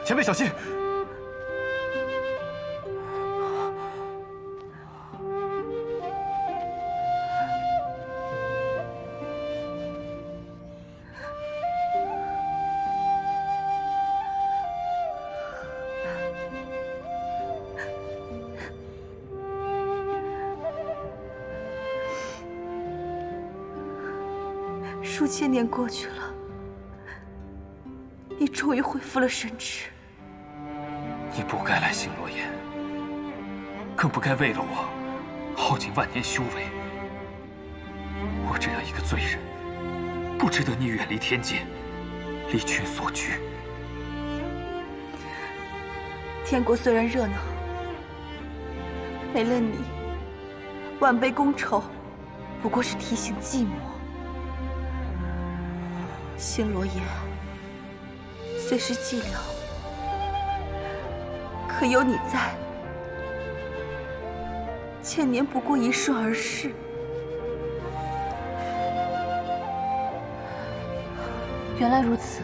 前辈小心！数千年过去了，你终于恢复了神智。你不该来星罗岩，更不该为了我耗尽万年修为。我这样一个罪人，不值得你远离天界，离群索居。天国虽然热闹，没了你，万杯公仇不过是提醒寂寞。星罗岩虽是寂寥，可有你在，千年不过一瞬而逝。原来如此，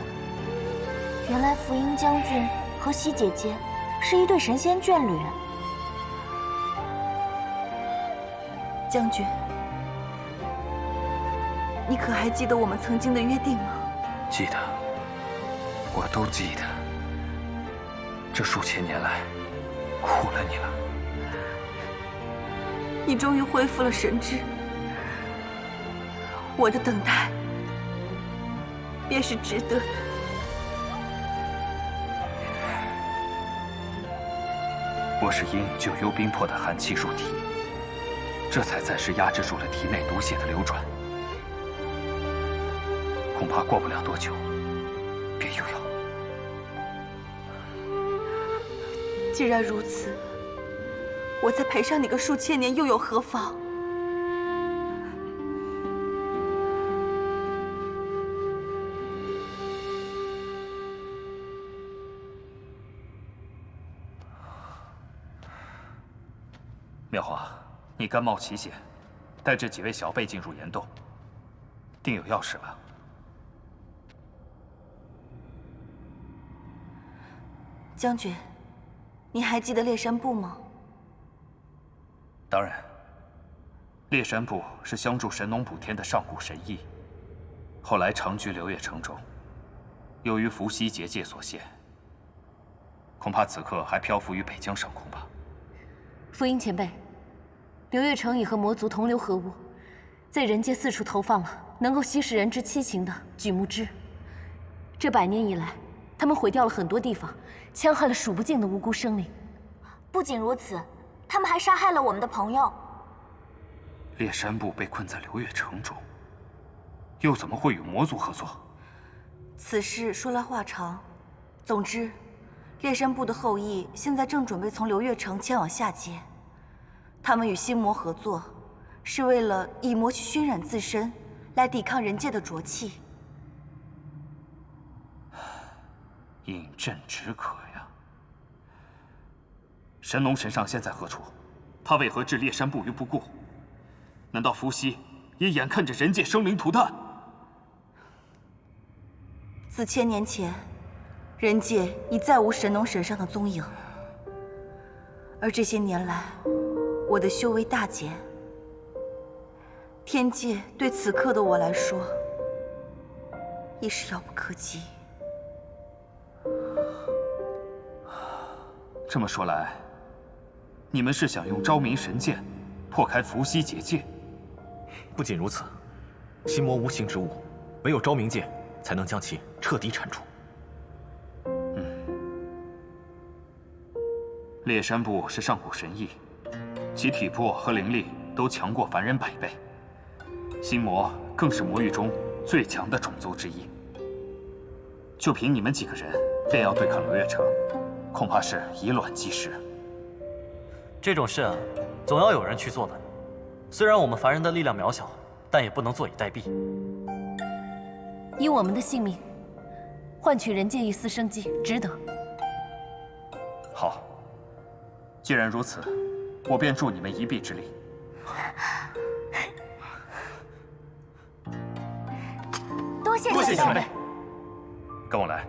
原来福音将军和喜姐姐是一对神仙眷侣。将军，你可还记得我们曾经的约定吗？记得，我都记得。这数千年来，苦了你了。你终于恢复了神智，我的等待便是值得的。我是因九幽冰魄的寒气入体，这才暂时压制住了体内毒血的流转。恐怕过不了多久，便又要。既然如此，我再陪上你个数千年又有何妨？妙华，你甘冒奇险，带这几位小辈进入岩洞，定有要事吧？将军，你还记得烈山部吗？当然，烈山部是相助神农补天的上古神医，后来长居流月城中，由于伏羲结界所限，恐怕此刻还漂浮于北疆上空吧。福音前辈，流月城已和魔族同流合污，在人界四处投放了能够吸食人之七情的榉木枝。这100年以来，他们毁掉了很多地方，戕害了数不尽的无辜生灵。不仅如此，他们还杀害了我们的朋友。烈山部被困在流月城中，又怎么会与魔族合作？此事说来话长，总之，烈山部的后裔现在正准备从流月城前往下界。他们与心魔合作，是为了以魔去熏染自身，来抵抗人界的浊气。饮鸩止渴呀！神农神上现在何处？他为何置烈山部于不顾？难道伏羲也眼看着人界生灵涂炭？自1000年前，人界已再无神农神上的踪影，而这些年来，我的修为大减。天界对此刻的我来说，已是遥不可及。这么说来，你们是想用昭明神剑破开伏羲结界？不仅如此，心魔无形之物，唯有昭明剑才能将其彻底铲除。烈山部是上古神异，其体魄和灵力都强过凡人100倍。心魔更是魔域中最强的种族之一。就凭你们几个人，便要对抗流月城，恐怕是以卵击石。这种事啊，总要有人去做的。虽然我们凡人的力量渺小，但也不能坐以待毙。以我们的性命换取人界一丝生机，值得。好，既然如此，我便助你们一臂之力。多谢前辈。跟我来。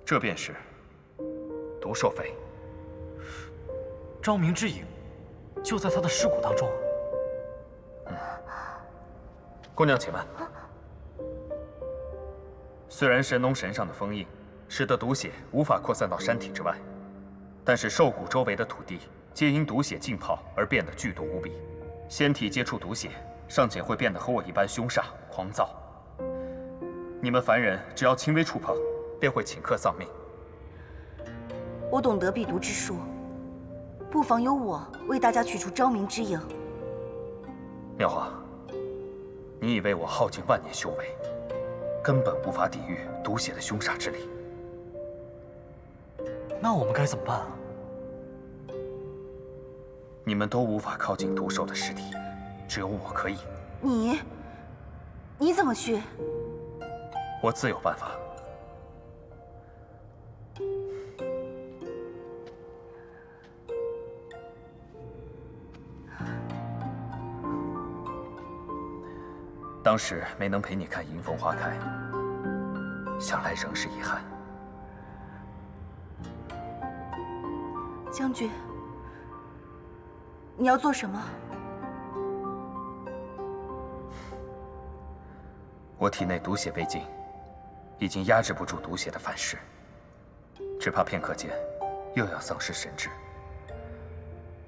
这便是毒兽肺。昭明之影就在他的尸骨当中。姑娘，且慢。虽然神农神上的封印使得毒血无法扩散到山体之外，但是兽骨周围的土地皆因毒血浸泡而变得剧毒无比。仙体接触毒血，尚且会变得和我一般凶煞狂躁。你们凡人只要轻微触碰，便会顷刻丧命。我懂得避毒之术，不妨由我为大家取出昭明之影。妙华，你以为我耗尽万年修为，根本无法抵御毒血的凶煞之力？那我们该怎么办啊？你们都无法靠近毒兽的尸体，只有我可以。你怎么去？我自有办法。当时没能陪你看迎风花开，想来仍是遗憾。将军，你要做什么？我体内毒血未尽，已经压制不住毒血的反噬，只怕片刻间又要丧失神智。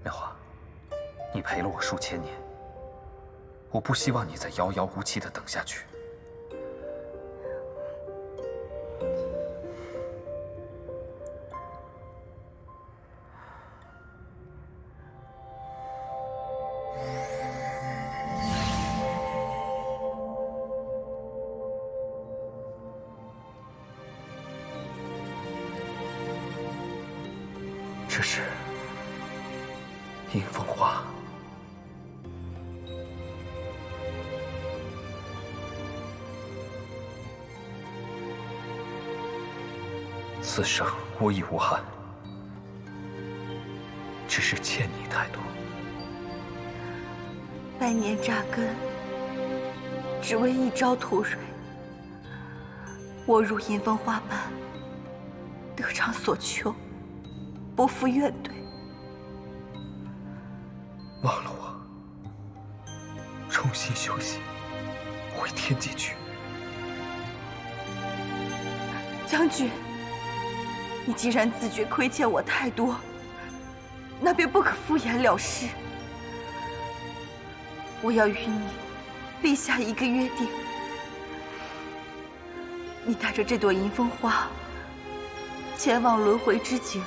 妙华，你陪了我数千年，我不希望你再遥遥无期地等下去。这是迎风花。此生无益无憾，只是欠你太多。百年扎根，只为一朝吐蕊。我如迎风花般，得偿所求，不负怨怼。忘了我，重新修行，回天界去。将军，你既然自觉亏欠我太多，那便不可敷衍了事。我要与你立下一个约定：你带着这朵迎风花，前往轮回之境。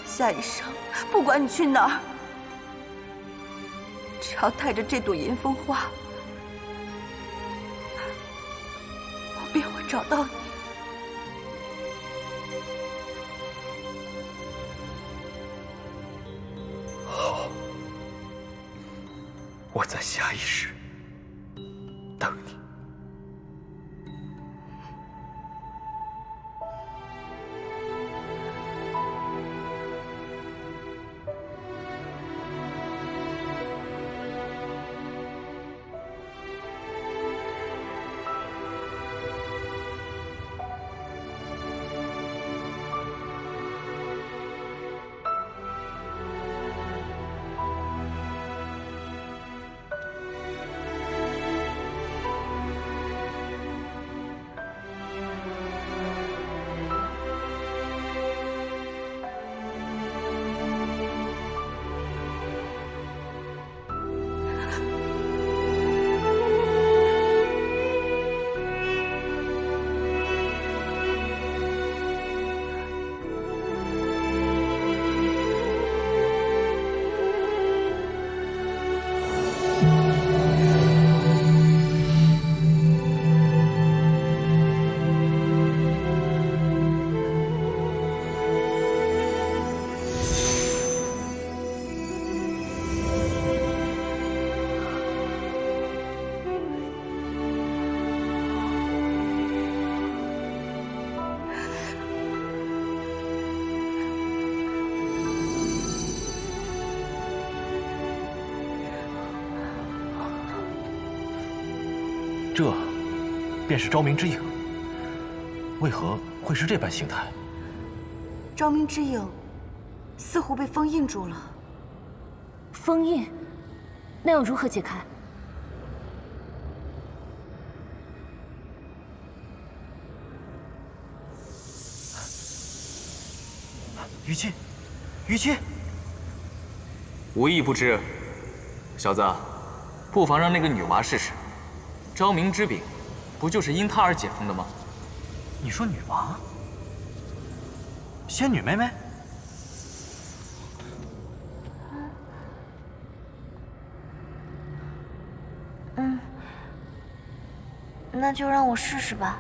下一生，不管你去哪儿，只要带着这朵迎风花，我便会找到你。好，我在下一世等你。这便是昭明之影，为何会是这般形态？昭明之影似乎被封印住了。封印？那要如何解开？虞姬，虞姬，无意不知，小子，不妨让那个女娃试试。昭明之柄，不就是因她而解封的吗？你说女娃？仙女妹妹？那就让我试试吧。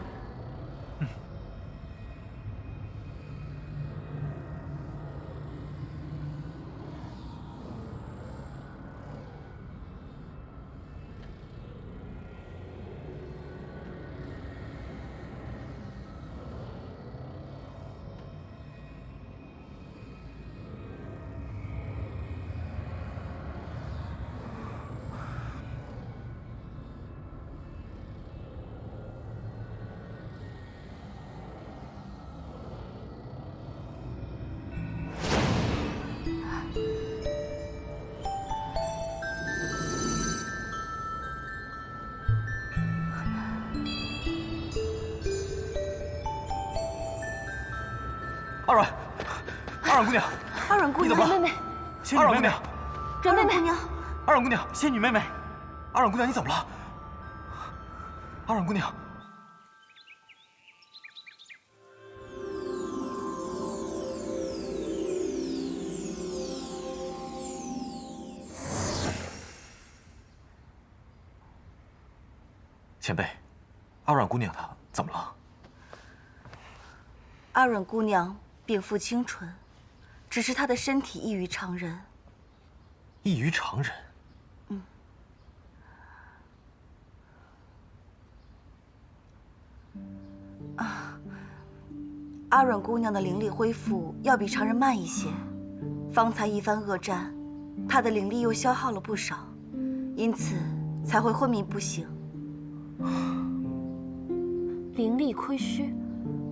二阮姑娘，阿阮姑娘，阮妹妹，仙女妹妹，阮妹妹，二阮姑娘，仙女妹妹，二阮姑娘，你怎么了？二阮姑娘，前辈，二阮姑娘她怎么了？阿阮姑娘禀赋清纯，只是她的身体异于常人。异于常人。阿阮姑娘的灵力恢复要比常人慢一些，方才一番恶战，她的灵力又消耗了不少，因此才会昏迷不醒。灵力亏虚，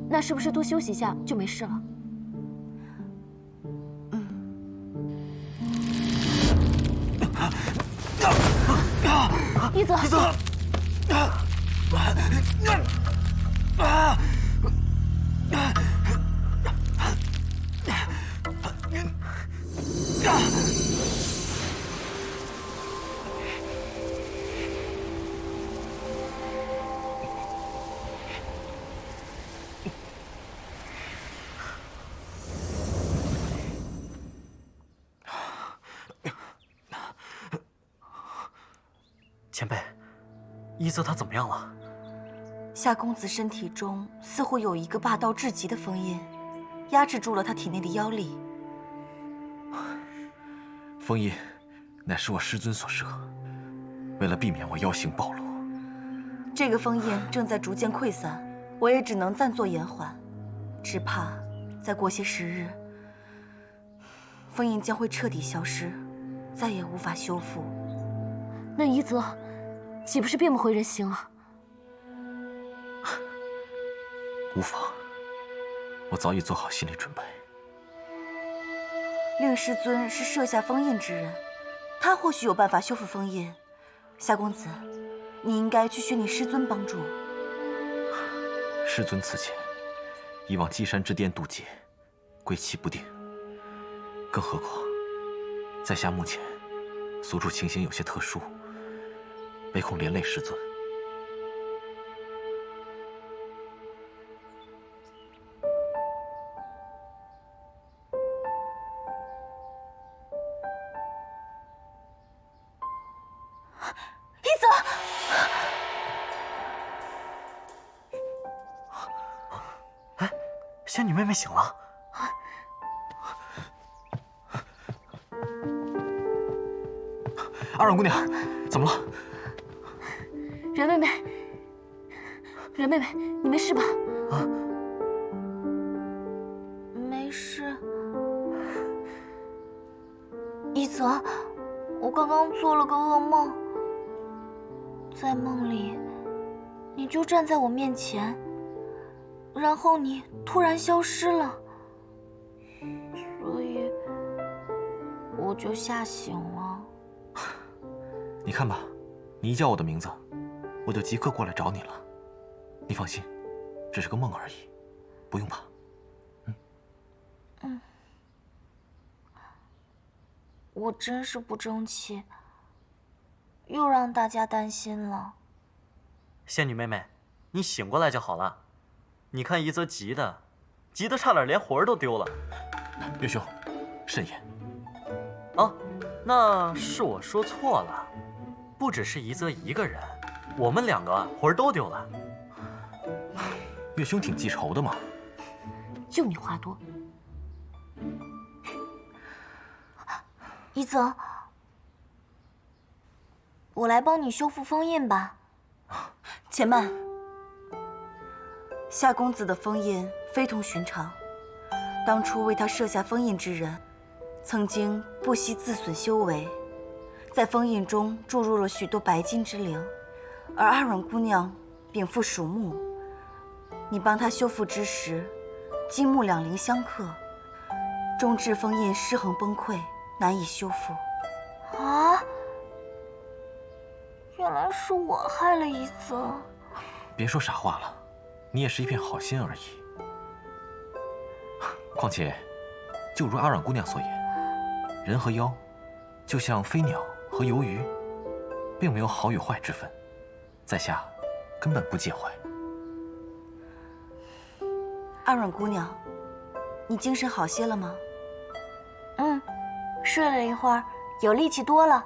那是不是多休息一下就没事了？一泽，前辈，一泽他怎么样了？夏公子身体中似乎有一个霸道至极的封印，压制住了他体内的妖力。封印乃是我师尊所设，为了避免我妖行暴露，这个封印正在逐渐溃散，我也只能暂作延缓，只怕再过些时日，封印将会彻底消失，再也无法修复。那一泽岂不是变不回人形了？无妨，我早已做好心理准备。令师尊是设下封印之人，他或许有办法修复封印。夏公子，你应该去寻你师尊帮助。师尊此前已往稽山之巅渡劫，归期不定。更何况，在下目前所处情形有些特殊，唯恐连累师尊。仙女妹妹醒了。二阮姑娘，怎么了？阮妹妹，阮妹妹，你没事吧？啊，没事。一泽，我刚刚做了个噩梦，在梦里，你就站在我面前，然后你突然消失了，所以我就吓醒了。你看吧，你一叫我的名字，我就即刻过来找你了。你放心，只是个梦而已，不用怕。我真是不争气，又让大家担心了。仙女妹妹，你醒过来就好了。你看一泽急的差点连魂儿都丢了。月兄，慎言。啊，那是我说错了，不只是一泽一个人，我们2个魂儿都丢了。月兄挺记仇的嘛。就你话多。一泽，我来帮你修复封印吧。且慢，夏公子的封印非同寻常。当初为他设下封印之人，曾经不惜自损修为，在封印中注入了许多白金之灵，而阿软姑娘禀赋属木，你帮她修复之时，金木两灵相克，终致封印失衡崩溃，难以修复。啊！原来是我害了一泽。别说傻话了，你也是一片好心而已。况且，就如阿软姑娘所言，人和妖，就像飞鸟和游鱼，并没有好与坏之分，在下根本不介怀。阿软姑娘，你精神好些了吗？睡了一会儿，有力气多了。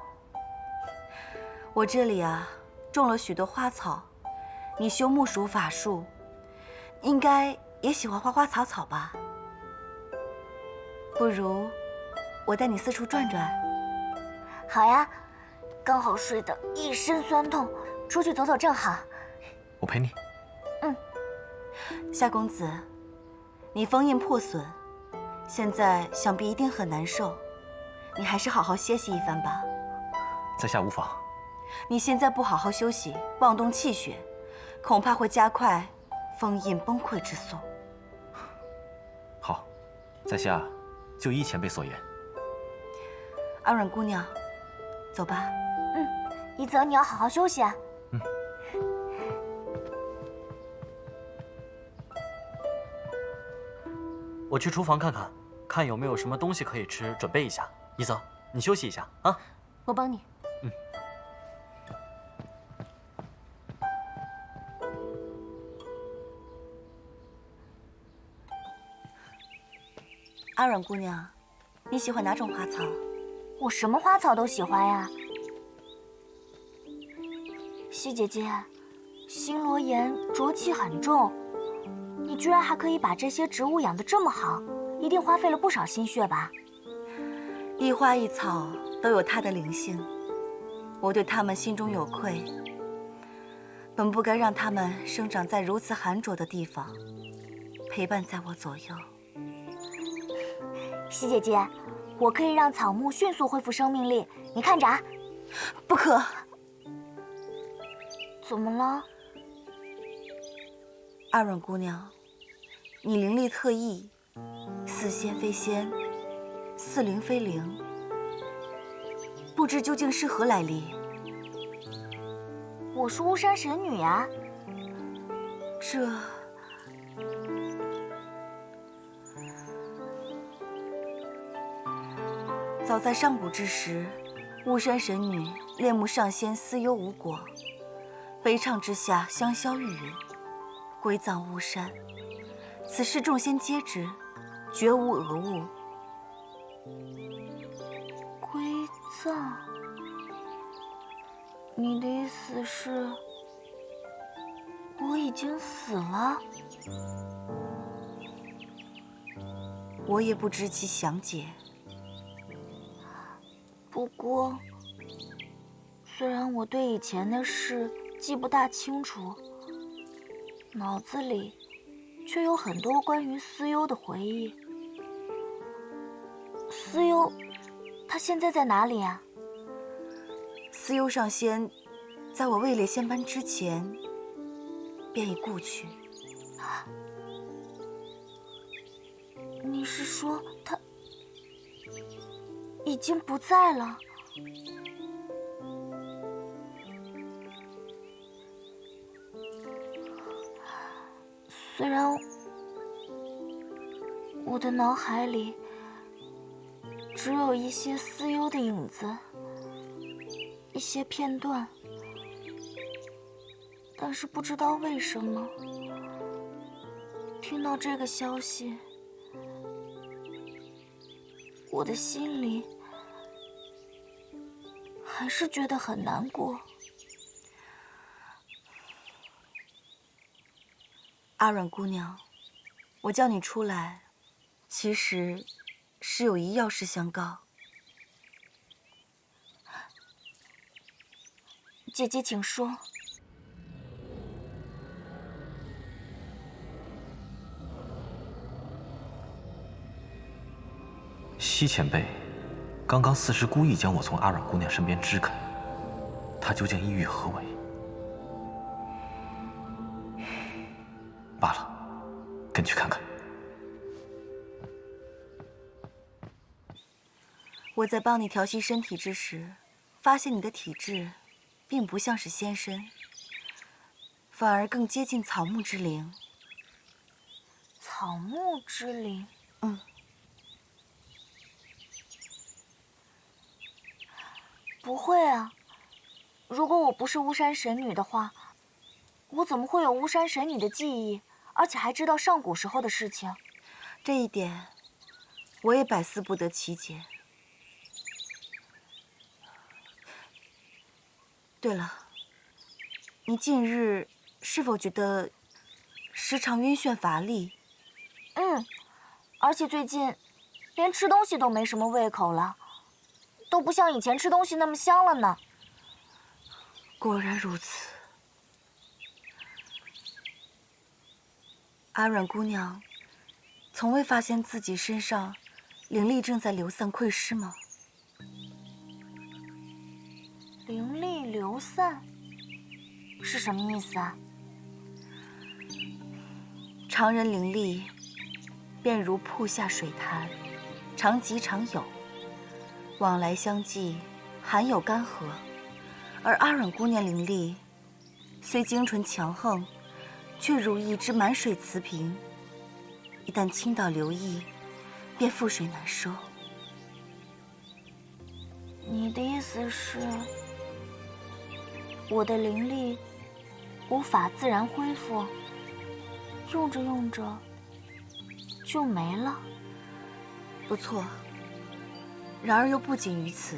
我这里啊，种了许多花草，你修木属法术，应该也喜欢花花草草吧？不如我带你四处转转。好呀，刚好睡得一身酸痛，出去走走正好。我陪你。夏公子，你封印破损，现在想必一定很难受，你还是好好歇息一番吧。在下无妨。你现在不好好休息，妄动气血，恐怕会加快封印崩溃之速。好，在下就依前辈所言。阿软姑娘，走吧。一泽，你要好好休息啊。我去厨房看看，看有没有什么东西可以吃，准备一下。一泽，你休息一下啊。我帮你。阿软姑娘，你喜欢哪种花草？我什么花草都喜欢呀。西姐姐，星罗岩浊气很重，你居然还可以把这些植物养得这么好，一定花费了不少心血吧？一花一草都有它的灵性，我对它们心中有愧，本不该让它们生长在如此寒浊的地方，陪伴在我左右。西姐姐，我可以让草木迅速恢复生命力，你看着啊！不可！怎么了？阿软姑娘，你灵力特异，似仙非仙，似灵非灵，不知究竟是何来历？我是巫山神女啊！这……早在上古之时，巫山神女恋慕上仙思忧无果，悲怆之下香消玉殒，归葬巫山。此事众仙皆知，绝无讹误。归葬？你的意思是，我已经死了？我也不知其详解。不过，虽然我对以前的事记不大清楚，脑子里却有很多关于思忧的回忆。思忧，他现在在哪里啊？思忧上仙，在我位列仙班之前，便已故去。你是说他已经不在了？虽然我的脑海里只有一些思忧的影子，一些片段，但是不知道为什么，听到这个消息，我的心里还是觉得很难过。阿软姑娘，我叫你出来，其实是有一要事相告。姐姐，请说。西前辈，刚刚四师故意将我从阿软姑娘身边支开，她究竟意欲何为？罢了，跟去看看。我在帮你调息身体之时，发现你的体质并不像是仙身，反而更接近草木之灵。草木之灵？嗯。不会啊，如果我不是巫山神女的话，我怎么会有巫山神女的记忆，而且还知道上古时候的事情？这一点，我也百思不得其解。对了，你近日是否觉得时常晕眩乏力？而且最近连吃东西都没什么胃口了，都不像以前吃东西那么香了呢。果然如此。阿软姑娘，从未发现自己身上灵力正在流散溃失吗？灵力流散是什么意思啊？常人灵力便如瀑下水潭，常急常有，往来相济，含有干涸；而阿软姑娘灵力虽精纯强横，却如一只满水瓷瓶，一旦倾倒流溢，便覆水难收。你的意思是，我的灵力无法自然恢复，用着用着就没了？不错。然而又不仅于此，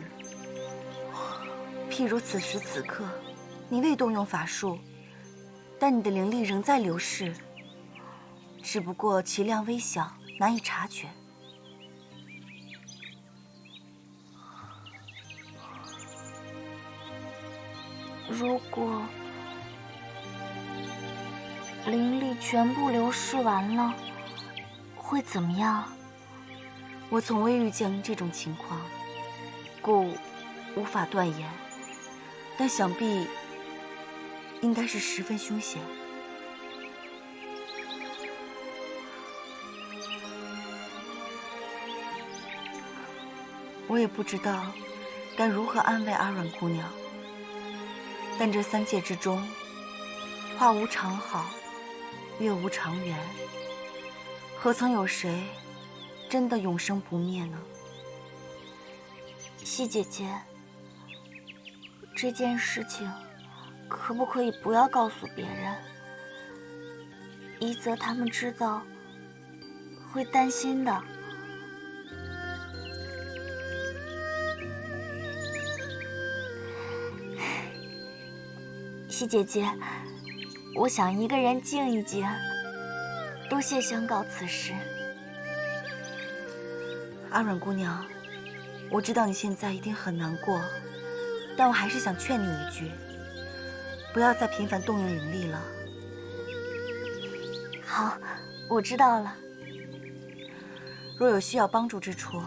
譬如此时此刻，你未动用法术，但你的灵力仍在流逝，只不过其量微小，难以察觉。如果灵力全部流逝完了，会怎么样？我从未遇见这种情况，故无法断言，但想必应该是十分凶险。我也不知道该如何安慰阿软姑娘，但这三界之中，花无常好，月无常圆，何曾有谁真的永生不灭呢？西姐姐，这件事情可不可以不要告诉别人？一则他们知道会担心的。西姐姐，我想一个人静一静。多谢相告此事。阿软姑娘，我知道你现在一定很难过，但我还是想劝你一句，不要再频繁动用灵力了。好，我知道了。若有需要帮助之处，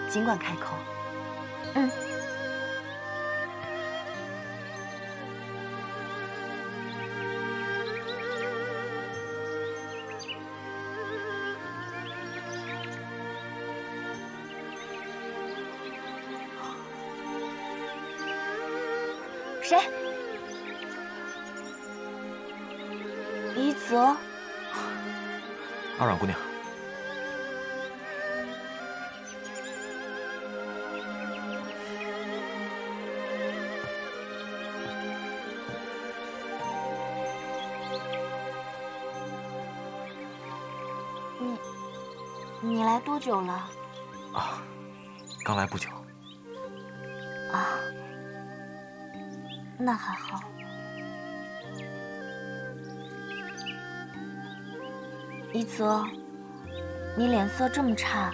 尽管开口。一泽，阿阮姑娘，你来多久了？啊，刚来不久。啊，那还好。一泽，你脸色这么差，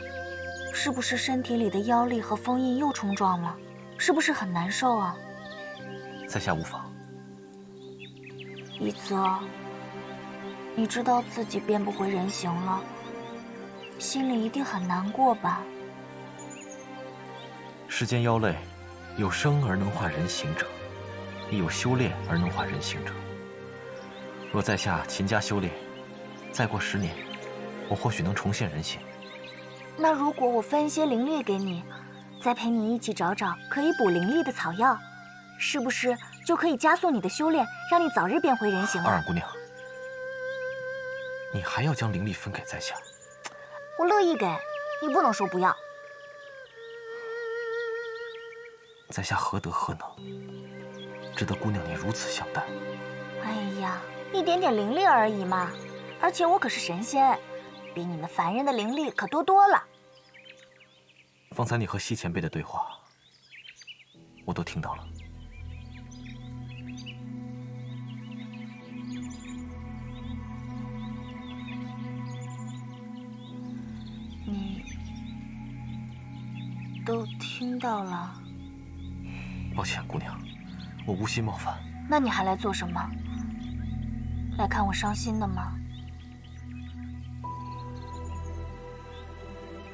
是不是身体里的妖力和封印又冲撞了？是不是很难受啊？在下无妨。一泽，你知道自己变不回人形了，心里一定很难过吧？世间妖类，有生而能化人形者，亦有修炼而能化人形者。若在下勤加修炼，再过10年，我或许能重现人形。那如果我分一些灵力给你，再陪你一起找找可以补灵力的草药，是不是就可以加速你的修炼，让你早日变回人形了？阿阮姑娘，你还要将灵力分给在下？我乐意给，你不能说不要。在下何德何能，值得姑娘你如此相待？哎呀，一点点灵力而已嘛，而且我可是神仙，比你们凡人的灵力可多多了。方才你和西前辈的对话，我都听到了。你都听到了？抱歉，姑娘，我无心冒犯。那你还来做什么？来看我伤心的吗？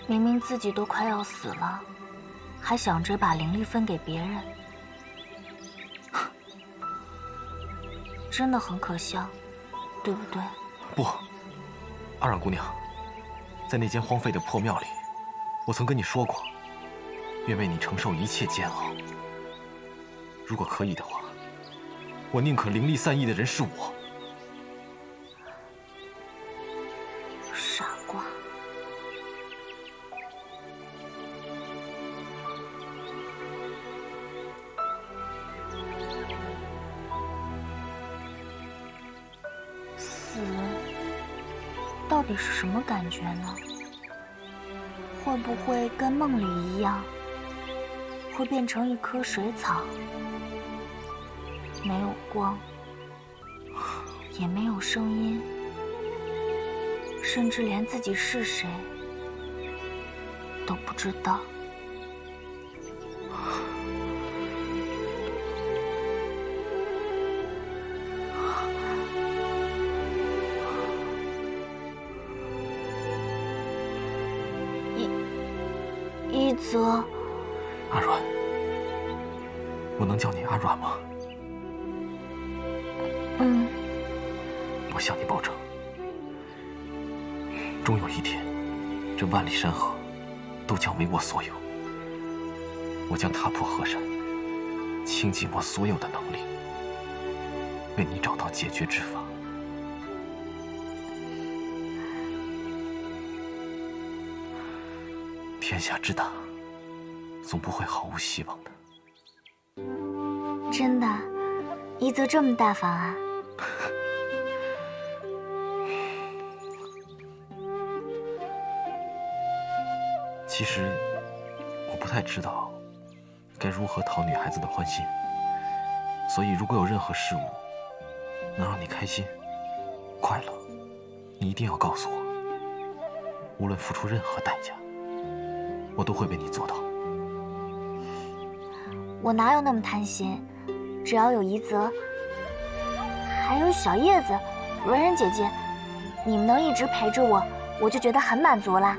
明明自己都快要死了，还想着把灵力分给别人，真的很可笑，对不对？不，阿阮姑娘，在那间荒废的破庙里，我曾跟你说过，愿为你承受一切煎熬。如果可以的话，我宁可灵力散逸的人是我。傻瓜。死到底是什么感觉呢？会不会跟梦里一样，会变成一棵水草，没有光，也没有声音，甚至连自己是谁都不知道？一泽，阿阮，我能叫你阿阮吗？嗯，我向你保证，终有一天，这万里山河都将为我所有。我将踏破河山，倾尽我所有的能力，为你找到解决之法。天下之大，总不会毫无希望的。真的，一泽这么大方啊！其实，我不太知道该如何讨女孩子的欢心，所以如果有任何事物能让你开心、快乐，你一定要告诉我。无论付出任何代价，我都会为你做到。我哪有那么贪心？只要有一泽，还有小叶子、文人姐姐，你们能一直陪着我，我就觉得很满足啦。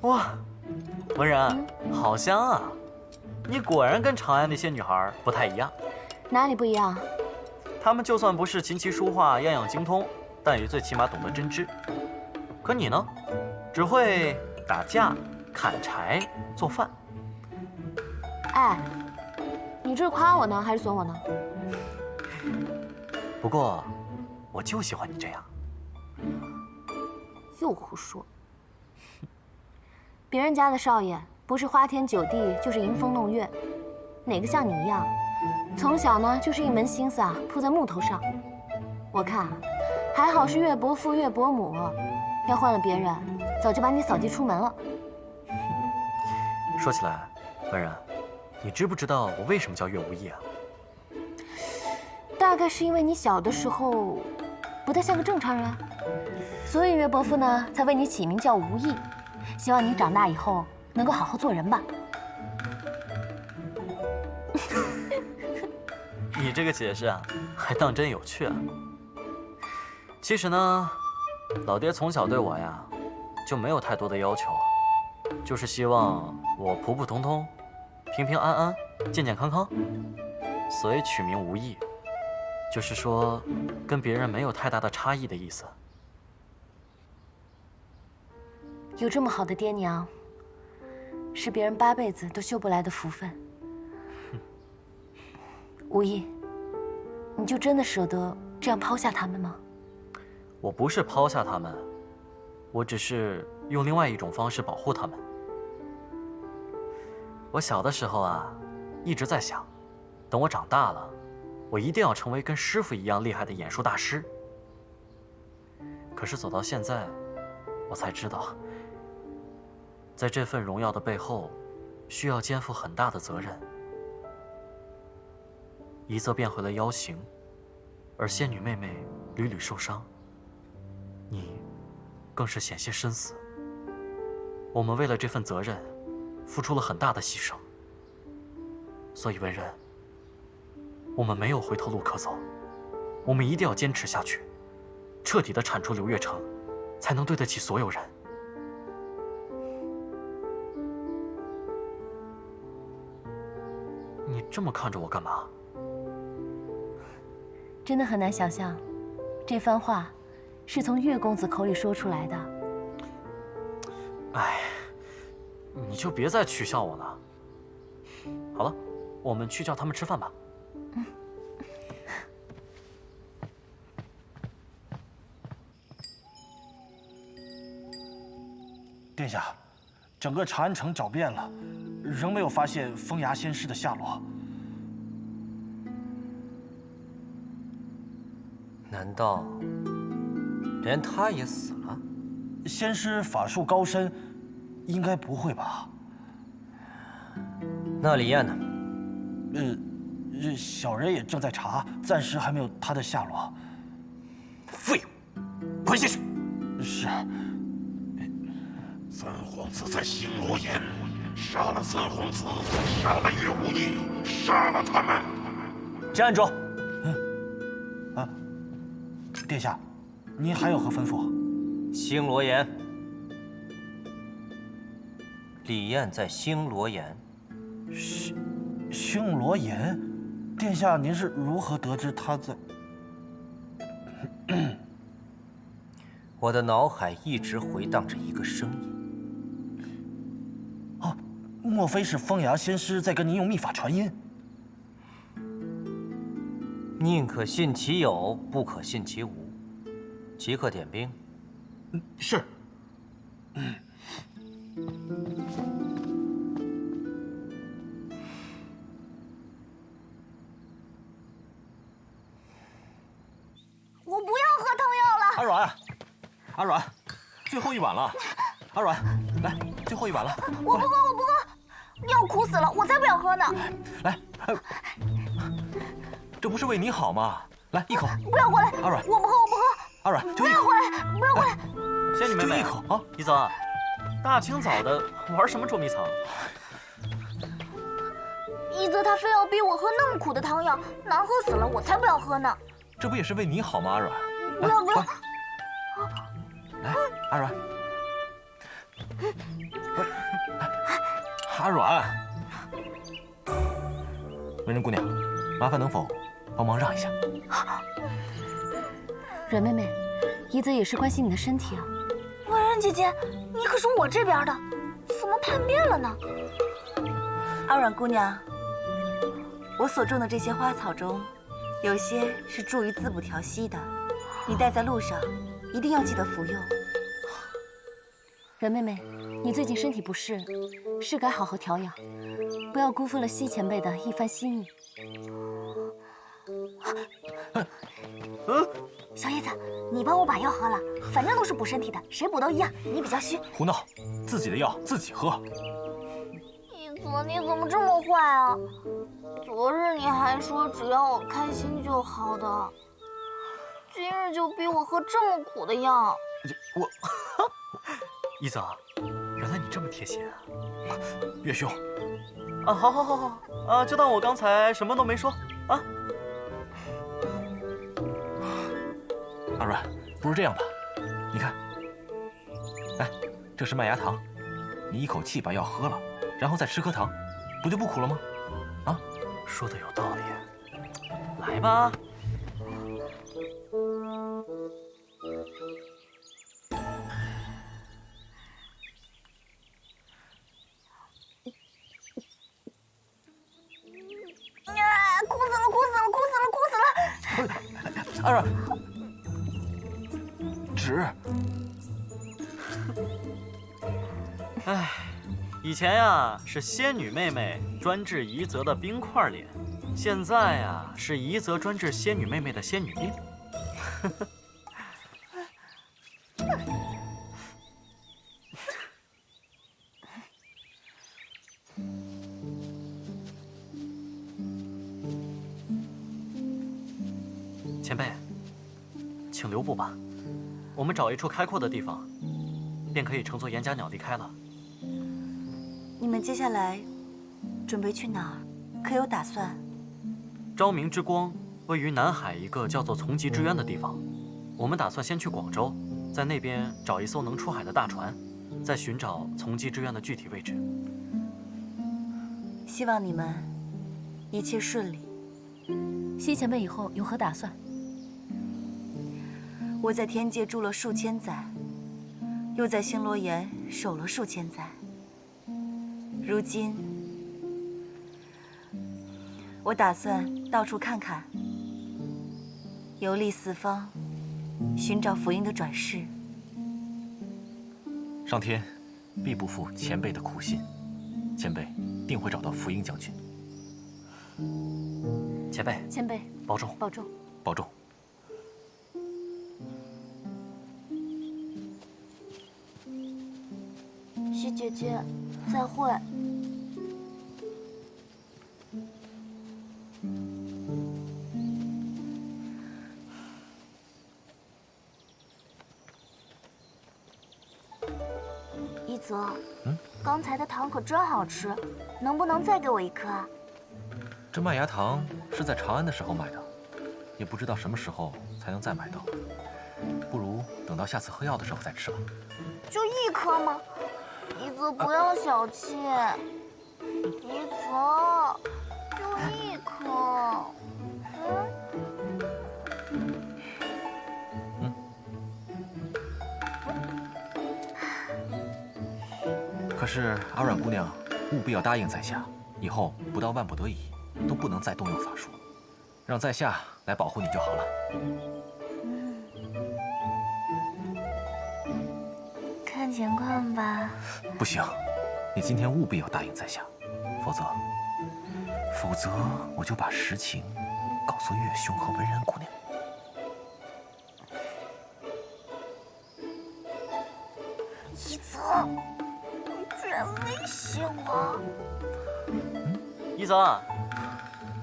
哇，文然，好香啊！你果然跟长安那些女孩不太一样。哪里不一样？她们就算不是琴棋书画样样精通，但也最起码懂得针织。可你呢，只会打架、砍柴、做饭。哎，你这是夸我呢，还是损我呢？不过，我就喜欢你这样。又胡说！别人家的少爷不是花天酒地，就是迎风弄月，哪个像你一样，从小呢就是一门心思啊扑在木头上。我看啊，还好是岳伯父岳伯母，要换了别人，早就把你扫地出门了。说起来，文然，你知不知道我为什么叫岳无义啊？大概是因为你小的时候不太像个正常人，所以岳伯父呢才为你起名叫无义，希望你长大以后能够好好做人吧。你这个解释啊，还当真有趣啊。其实呢，老爹从小对我呀，就没有太多的要求，就是希望我普普通通、平平安安、健健康康，所以取名无义，就是说跟别人没有太大的差异的意思。有这么好的爹娘，是别人8辈子都修不来的福分。无义，你就真的舍得这样抛下他们吗？我不是抛下他们，我只是用另外一种方式保护他们。我小的时候啊，一直在想，等我长大了，我一定要成为跟师傅一样厉害的演术大师。可是走到现在，我才知道，在这份荣耀的背后，需要肩负很大的责任。一则变回了妖形，而仙女妹妹屡屡受伤，你更是险些身死。我们为了这份责任，付出了很大的牺牲。所以文人，我们没有回头路可走，我们一定要坚持下去，彻底的铲除流月城，才能对得起所有人。你这么看着我干嘛？真的很难想象，这番话是从岳公子口里说出来的。哎，你就别再取笑我了。好了，我们去叫他们吃饭吧。殿下，整个长安城找遍了，仍没有发现风牙仙师的下落。难道连他也死了？仙师法术高深，应该不会吧？那李艳呢？小人也正在查，暂时还没有他的下落。废物，滚下去！是。三皇子在星罗岩，杀了三皇子，杀了岳无义，杀了他们！站住！殿下，您还有何吩咐？星罗岩，李艳在星罗岩。星罗岩，殿下，您是如何得知他在？我的脑海一直回荡着一个声音。哦，莫非是风牙仙师在跟您用秘法传音？宁可信其有，不可信其无。即刻点兵。是。我不要喝汤药了。阿软，阿软，最后一碗了。阿软，来，最后一碗了。我不喝，我不喝，药苦死了，我才不要喝呢。来，这不是为你好吗？来一口。不要过来！阿软，我不喝，我不喝。阿软，就一口。不要过来！不要过来！仙女妹妹，就一口啊！一泽，大清早的玩什么捉迷藏？一泽他非要逼我喝那么苦的汤药，难喝死了，我才不要喝呢。这不也是为你好吗，阿软？不要不要！来，阿软。阿软，文人姑娘，麻烦能否帮忙让一下？阮妹妹，怡泽也是关心你的身体啊。文人姐姐，你可是我这边的，怎么叛变了呢？阿软姑娘，我所种的这些花草中，有些是助于滋补调息的，你带在路上，一定要记得服用。阮妹妹，你最近身体不适，是该好好调养，不要辜负了西前辈的一番心意。小叶子，你帮我把药喝了，反正都是补身体的，谁补都一样。你比较虚。胡闹，自己的药自己喝。一泽，你怎么这么坏啊？昨日你还说只要我开心就好的，今日就逼我喝这么苦的药。我，一泽，原来你这么贴心啊！岳兄，啊，好，就当我刚才什么都没说啊。阿软，不如这样吧，你看，哎，这是麦芽糖，你一口气把药喝了，然后再吃颗糖，不就不苦了吗？啊，说的有道理，来吧。哭死了！阿软，纸。哎，以前呀是仙女妹妹专治怡泽的冰块脸，现在呀是怡泽专治仙女妹妹的仙女病。前辈，请留步吧，我们找一处开阔的地方，便可以乘坐岩甲鸟离开了。你们接下来准备去哪儿？可有打算？昭明之光位于南海一个叫做从极之渊的地方，我们打算先去广州，在那边找一艘能出海的大船，再寻找从极之渊的具体位置。希望你们一切顺利。西前辈以后有何打算？我在天界住了数千载，又在星罗岩守了数千载。如今，我打算到处看看，游历四方，寻找福音的转世。上天必不负前辈的苦心，前辈定会找到福音将军。前辈，保重，保重，保重。西姐姐，再会。一泽，刚才的糖可真好吃，能不能再给我一颗啊？这麦芽糖是在长安的时候买的，也不知道什么时候才能再买到。不如等到下次喝药的时候再吃吧。就一颗吗？一泽不要小气，一泽，就一颗。可是阿软姑娘务必要答应在下，以后不到万不得已，都不能再动用法术，让在下来保护你就好了。看情况吧。不行，你今天务必要答应在下，否则我就把实情告诉岳兄和文人姑娘。一泽，你居然威胁我！一泽，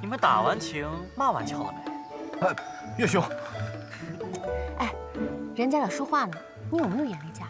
你们打完情骂完俏了没？岳兄，哎，人家俩说话呢，你有没有眼力见？